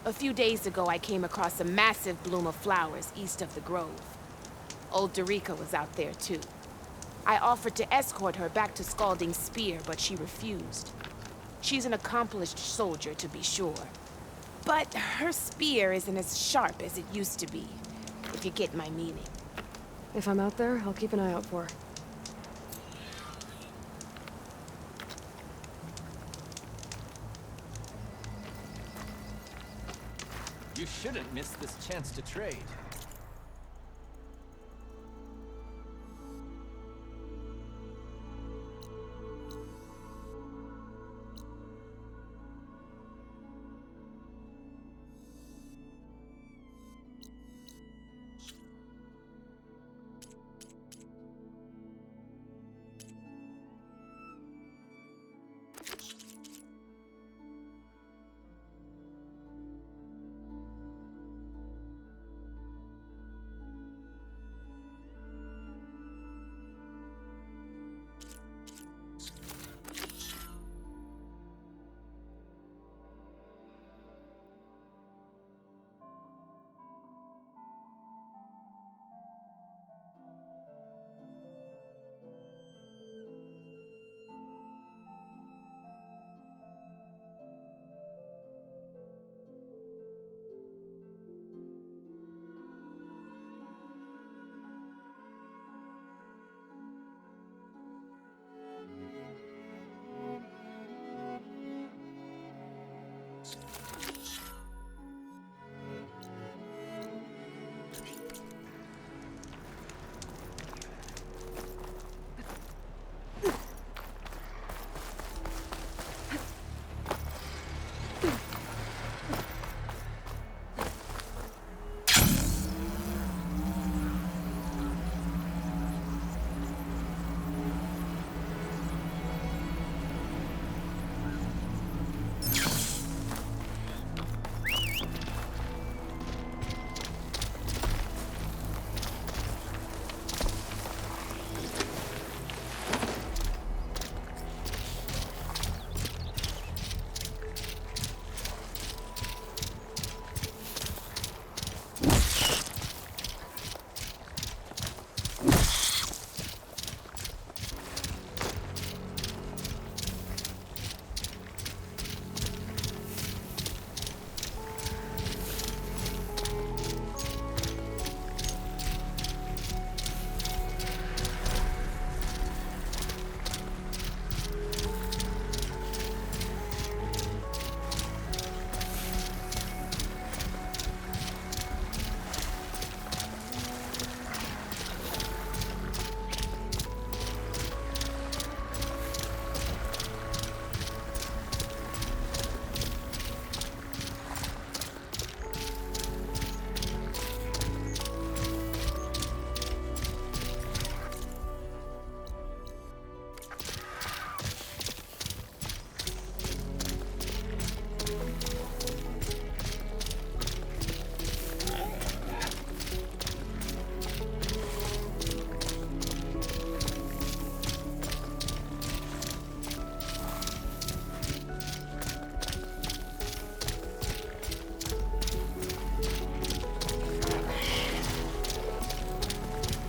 A few days ago, I came across a massive bloom of flowers east of the grove. Old Derica was out there, too. I offered to escort her back to Scalding Spear, but she refused. She's an accomplished soldier, to be sure. But her spear isn't as sharp as it used to be, if you get my meaning. If I'm out there, I'll keep an eye out for her. You shouldn't miss this chance to trade.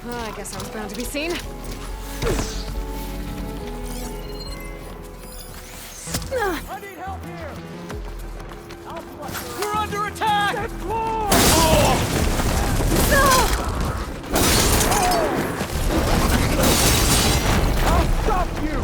I guess I was bound to be seen. I need help here! We're under attack! Get close! I'll stop you!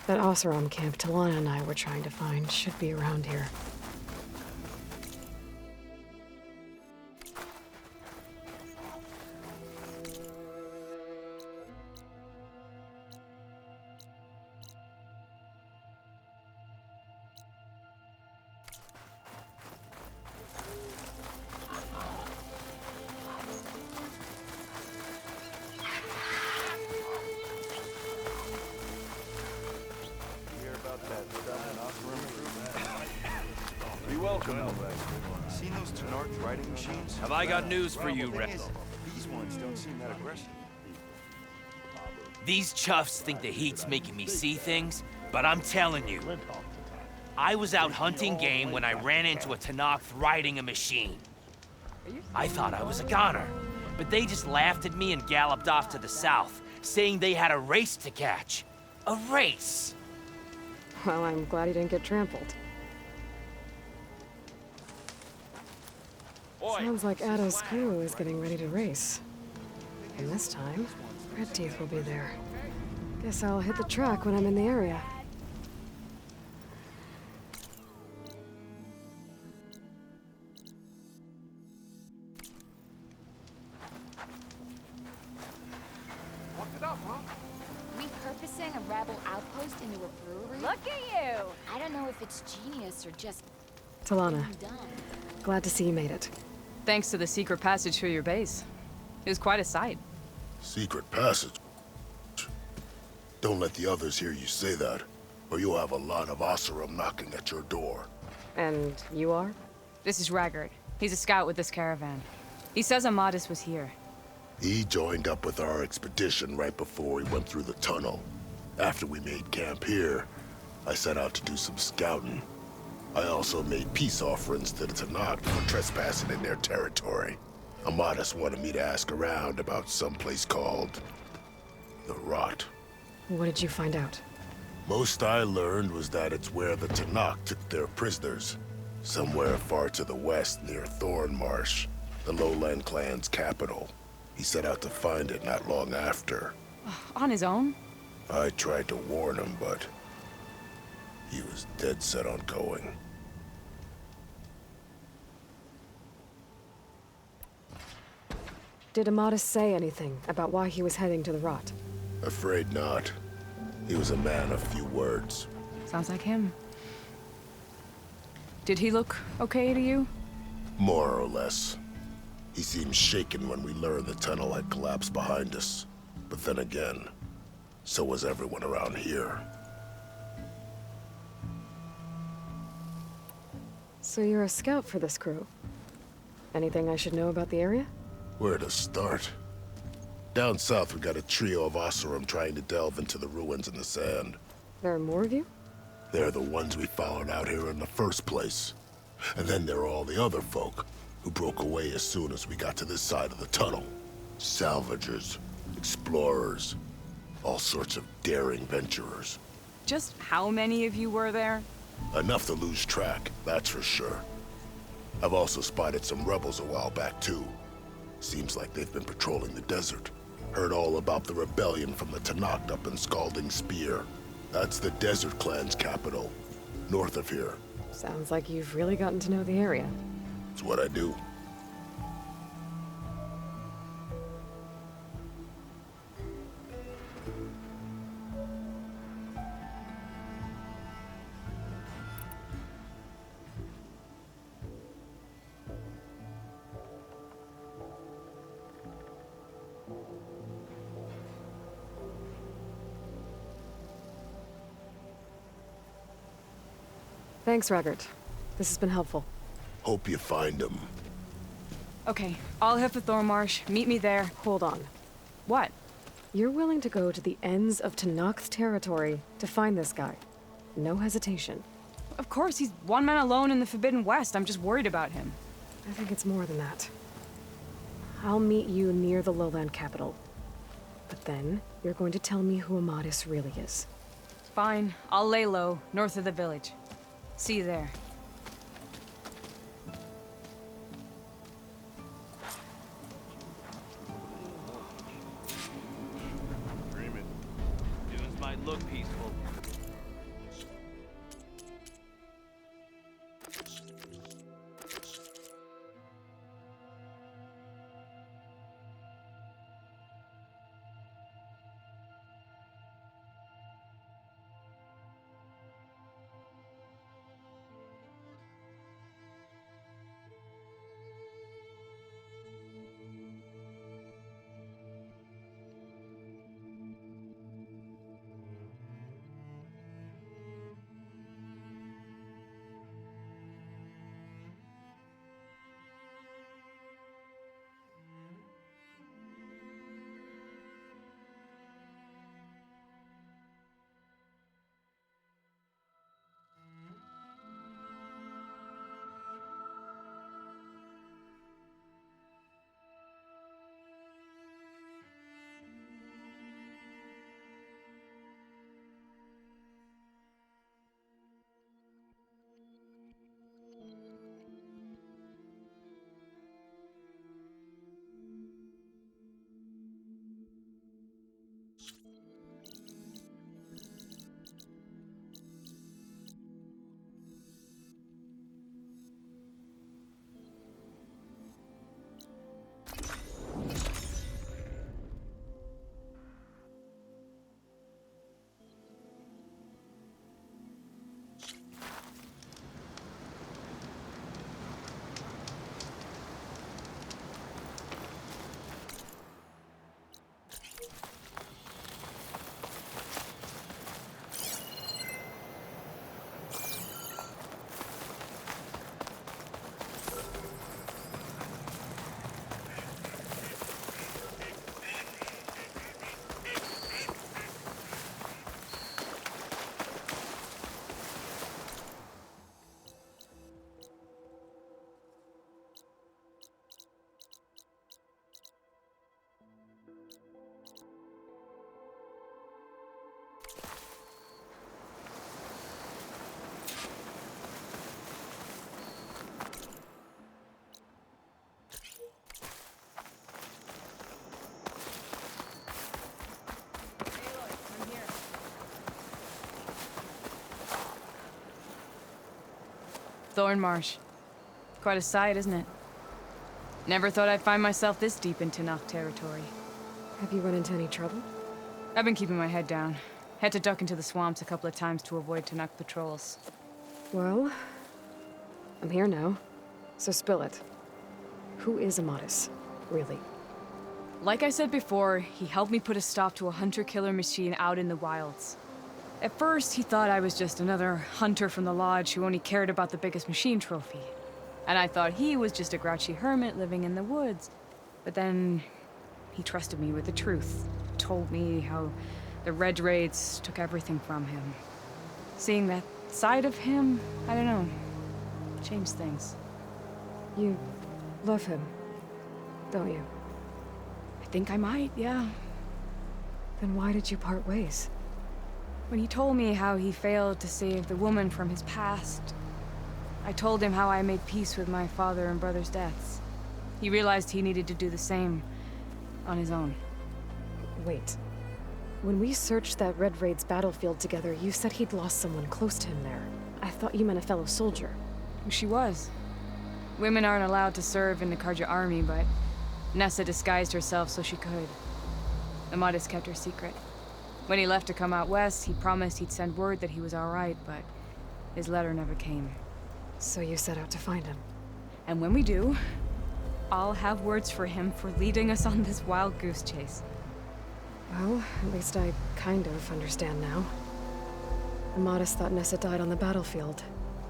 That Oseram camp Talana and I were trying to find should be around here. Be welcome. Seen those Tenarch riding machines? Have I got news for you, Thing Red? is, these ones don't seem that aggressive. These chuffs think the heat's making me see things, but I'm telling you, I was out hunting game when I ran into a Tenakth riding a machine. I thought I was a goner, but they just laughed at me and galloped off to the south, saying they had a race to catch. A race! Well, I'm glad he didn't get trampled. Sounds like Addo's crew is getting ready to race. And this time, Red Teeth will be there. Guess I'll hit the track when I'm in the area. Repurposing a rebel outpost into a brewery? Look at you! I don't know if it's genius or just Talana, dumb. glad to see you made it. Thanks to the secret passage through your base. It was quite a sight. Secret passage? Don't let the others hear you say that, or you'll have a lot of Oseram knocking at your door. And you are? This is Raggard. He's a scout with this caravan. He says Amadis was here. He joined up with our expedition right before we went through the tunnel. After we made camp here, I set out to do some scouting. I also made peace offerings to the Tenakth for trespassing in their territory. Amadis wanted me to ask around about some place called the Rot. What did you find out? Most I learned was that it's where the Tenakth took their prisoners. Somewhere far to the west near Thornmarsh, the Lowland clan's capital. He set out to find it not long after. On his own? I tried to warn him, but he was dead set on going. Did Amadis say anything about why he was heading to the Rot? Afraid not. He was a man of few words. Sounds like him. Did he look okay to you? More or less. He seemed shaken when we learned the tunnel had collapsed behind us. But then again, so was everyone around here. So you're a scout for this crew? Anything I should know about the area? Where to start? Down south, we got a trio of Oseram trying to delve into the ruins in the sand. There are more of you? They're the ones we followed out here in the first place. And then there are all the other folk, who broke away as soon as we got to this side of the tunnel. Salvagers, explorers, all sorts of daring venturers. Just how many of you were there? Enough to lose track, that's for sure. I've also spotted some rebels a while back, too. Seems like they've been patrolling the desert. Heard all about the rebellion from the Tenakth up in Scalding Spear. That's the Desert Clan's capital, north of here. Sounds like you've really gotten to know the area. It's what I do. Thanks, Raggart. This has been helpful. Hope you find him. Okay, I'll head for Thornmarsh. Meet me there. Hold on. What? You're willing to go to the ends of Tenakth territory to find this guy. No hesitation. Of course, he's one man alone in the Forbidden West. I'm just worried about him. I think it's more than that. I'll meet you near the lowland capital. But then, you're going to tell me who Amadis really is. Fine, I'll lay low, north of the village. See you there. Dunes might look peaceful. Thornmarsh. Quite a sight, isn't it? Never thought I'd find myself this deep in Tenakth territory. Have you run into any trouble? I've been keeping my head down. Had to duck into the swamps a couple of times to avoid Tenakth patrols. Well, I'm here now, so spill it. Who is Amadis, really? Like I said before, he helped me put a stop to a hunter-killer machine out in the wilds. At first, he thought I was just another hunter from the lodge who only cared about the biggest machine trophy. And I thought he was just a grouchy hermit living in the woods. But then, he trusted me with the truth. Told me how the Red Raids took everything from him. Seeing that side of him, I don't know, changed things. You love him, don't you? I think I might, yeah. Then why did you part ways? When he told me how he failed to save the woman from his past, I told him how I made peace with my father and brother's deaths. He realized he needed to do the same on his own. Wait. When we searched that Red Raid's battlefield together, you said he'd lost someone close to him there. I thought you meant a fellow soldier. She was. Women aren't allowed to serve in the Carja army, but Nessa disguised herself so she could. Amadis kept her secret. When he left to come out west, he promised he'd send word that he was all right, but his letter never came. So you set out to find him. And when we do, I'll have words for him for leading us on this wild goose chase. Well, at least I kind of understand now. Amadis thought Nessa died on the battlefield.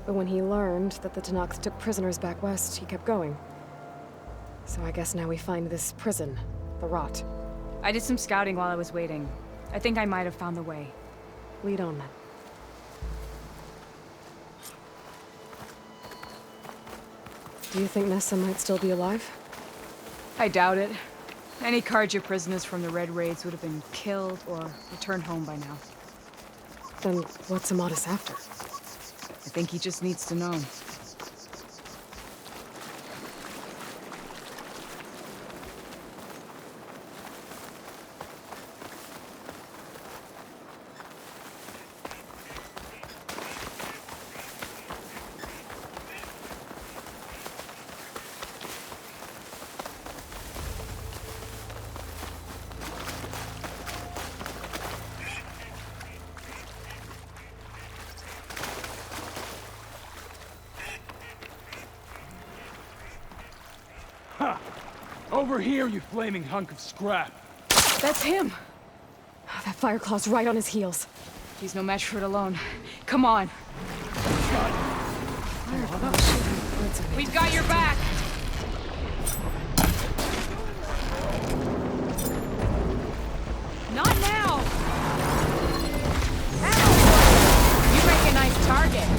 But when he learned that the Tenakth took prisoners back west, he kept going. So I guess now we find this prison, the Rot. I did some scouting while I was waiting. I think I might have found the way. Lead on then. Do you think Nessa might still be alive? I doubt it. Any Carja prisoners from the Red Raids would have been killed or returned home by now. Then what's Amadis after? I think he just needs to know. Over here, you flaming hunk of scrap. That's him! Oh, that Fireclaw's right on his heels. He's no match for it alone. Come on. We've got your back! Not now! Ow! You make a nice target.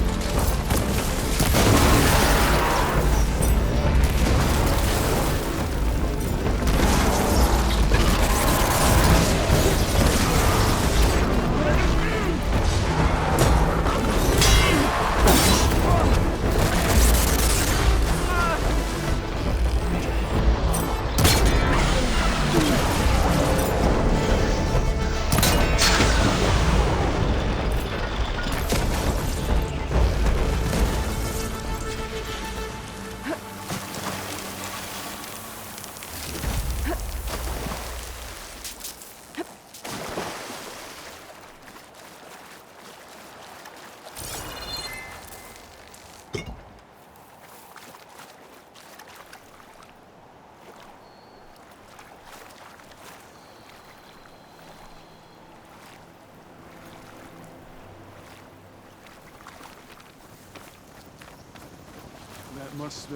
That must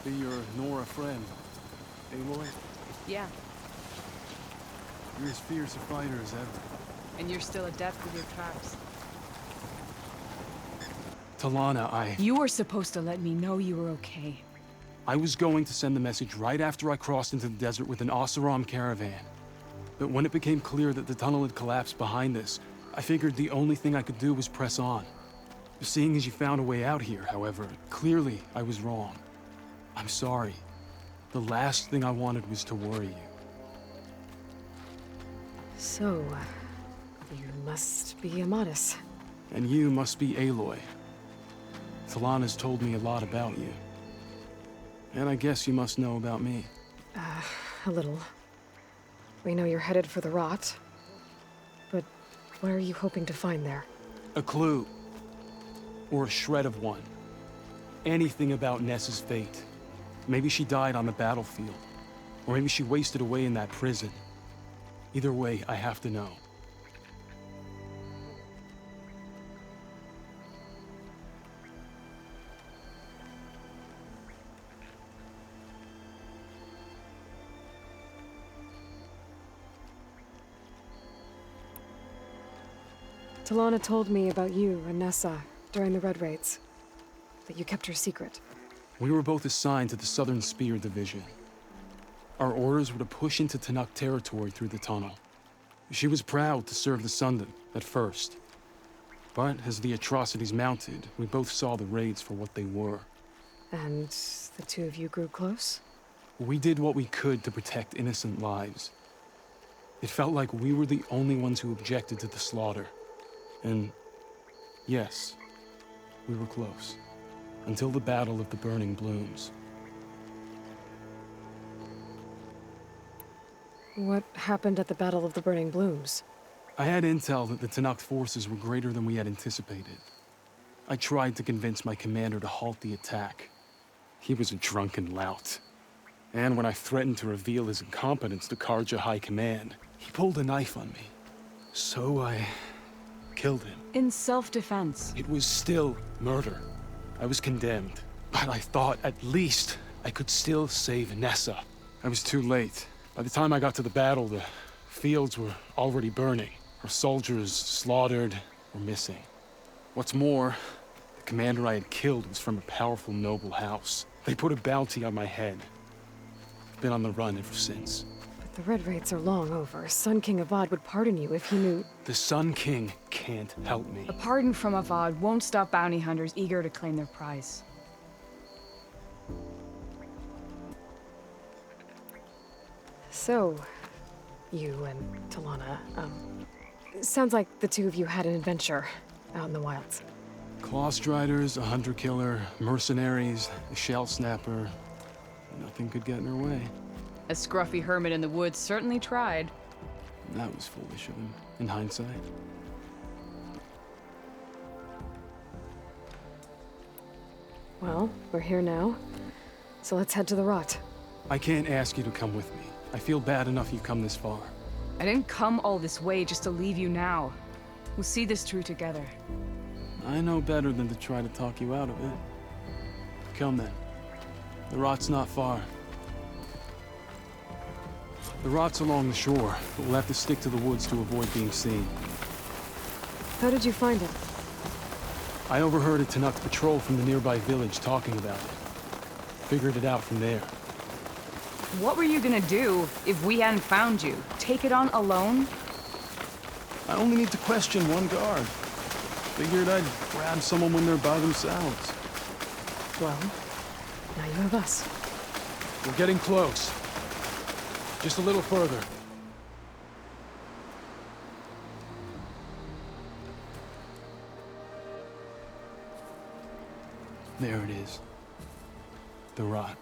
be your Nora friend, Aloy. Yeah, You're as fierce a fighter as ever. and you're still adept with your traps. Talana, You were supposed to let me know you were okay. I was going to send the message right after I crossed into the desert with an Oseram caravan. But when it became clear that the tunnel had collapsed behind us, I figured the only thing I could do was press on. Seeing as you found a way out here, however, clearly I was wrong. I'm sorry. The last thing I wanted was to worry you. So, you must be Amadis. And you must be Aloy. Talana's told me a lot about you. And I guess you must know about me. A little. We know you're headed for the Rot. But what are you hoping to find there? A clue. Or a shred of one. Anything about Nessa's fate. Maybe she died on the battlefield. Or maybe she wasted away in that prison. Either way, I have to know. Talana told me about you and Nessa during the Red Raids. That you kept her secret. We were both assigned to the Southern Spear Division. Our orders were to push into Tenakth territory through the tunnel. She was proud to serve the Sundom at first. But as the atrocities mounted, we both saw the raids for what they were. And the two of you grew close? We did what we could to protect innocent lives. It felt like we were the only ones who objected to the slaughter. And yes, we were close. Until the Battle of the Burning Blooms. What happened at the Battle of the Burning Blooms? I had intel that the Tenakth forces were greater than we had anticipated. I tried to convince my commander to halt the attack. He was a drunken lout. And when I threatened to reveal his incompetence to Carja High Command, he pulled a knife on me. So I killed him. In self-defense. It was still murder. I was condemned. But I thought at least I could still save Nessa. I was too late. By the time I got to the battle, the fields were already burning. Our soldiers slaughtered or missing. What's more, the commander I had killed was from a powerful noble house. They put a bounty on my head. I've been on the run ever since. But the Red Raids are long over. Sun King Avad would pardon you if he knew... The Sun King can't help me. A pardon from Avad won't stop bounty hunters eager to claim their prize. So, you and Talana, sounds like the two of you had an adventure out in the wilds. Clawstriders, a hunter-killer, mercenaries, a shell snapper. Nothing could get in her way. A scruffy hermit in the woods certainly tried. That was foolish of him, in hindsight. Well, we're here now, so let's head to the Rot. I can't ask you to come with me. I feel bad enough you've come this far. I didn't come all this way just to leave you now. We'll see this through together. I know better than to try to talk you out of it. Come then. The Rot's not far. The Rot's along the shore, but we'll have to stick to the woods to avoid being seen. How did you find it? I overheard a Tanakh patrol from the nearby village talking about it. Figured it out from there. What were you gonna do if we hadn't found you? Take it on alone? I only need to question one guard. Figured I'd grab someone when they're by themselves. Well, now you have us. We're getting close. Just a little further. There it is. The Rot.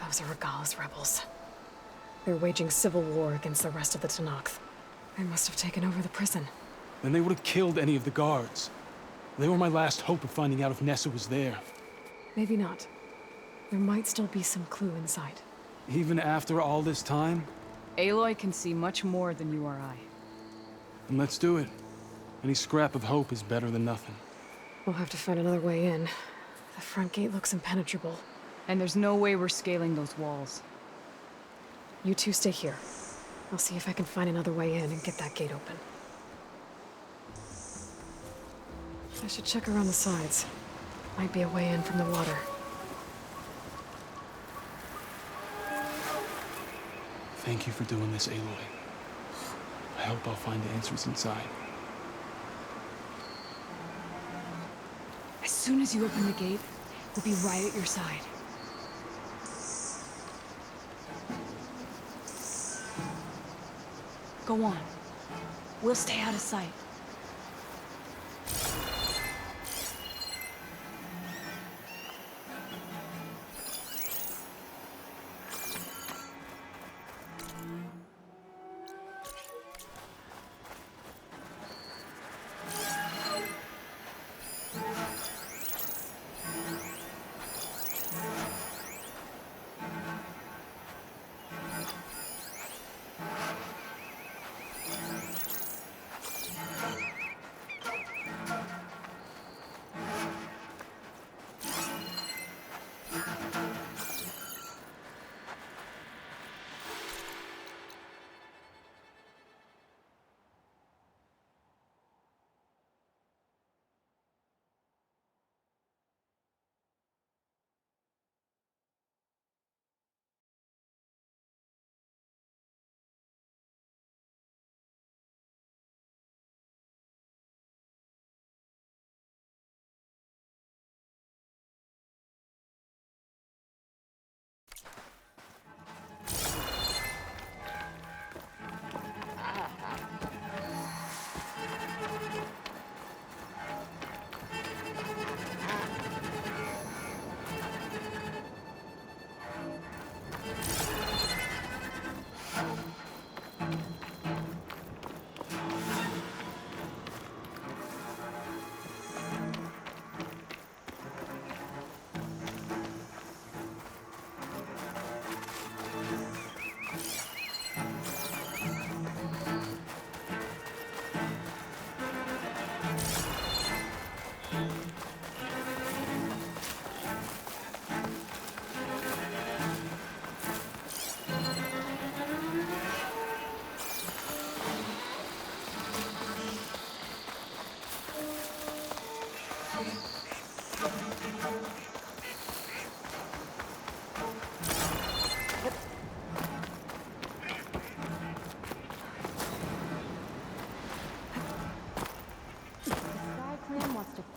Those are Regalla's rebels. They're waging civil war against the rest of the Tanakh. They must have taken over the prison. Then they would have killed any of the guards. They were my last hope of finding out if Nessa was there. Maybe not. There might still be some clue inside. Even after all this time? Aloy can see much more than you or I. Then let's do it. Any scrap of hope is better than nothing. We'll have to find another way in. The front gate looks impenetrable. And there's no way we're scaling those walls. You two stay here. I'll see if I can find another way in and get that gate open. I should check around the sides. Might be a way in from the water. Thank you for doing this, Aloy. I hope I'll find answers inside. As soon as you open the gate, we'll be right at your side. Go on. We'll stay out of sight.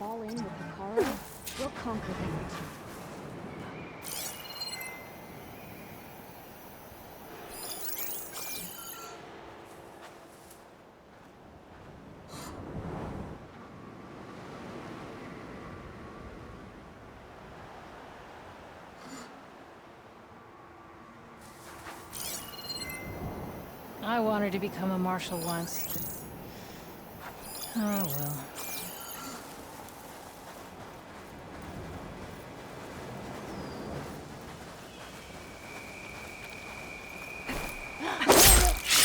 fall in with Hikaru, we'll conquer them. I wanted to become a marshal once. Oh well.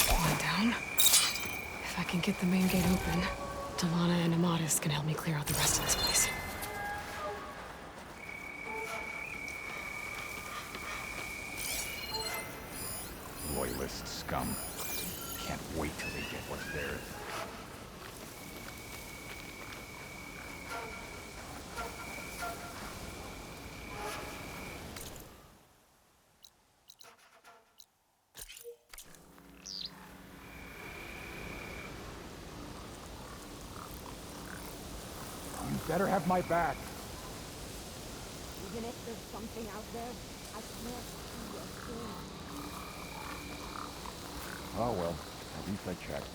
One down. If I can get the main gate open, Delana and Amatis can help me clear out the rest of this place. Loyalist scum. Can't wait till they get what's theirs. You better have my back. Even if there's something out there, I can't see a thing. Oh well, at least I checked.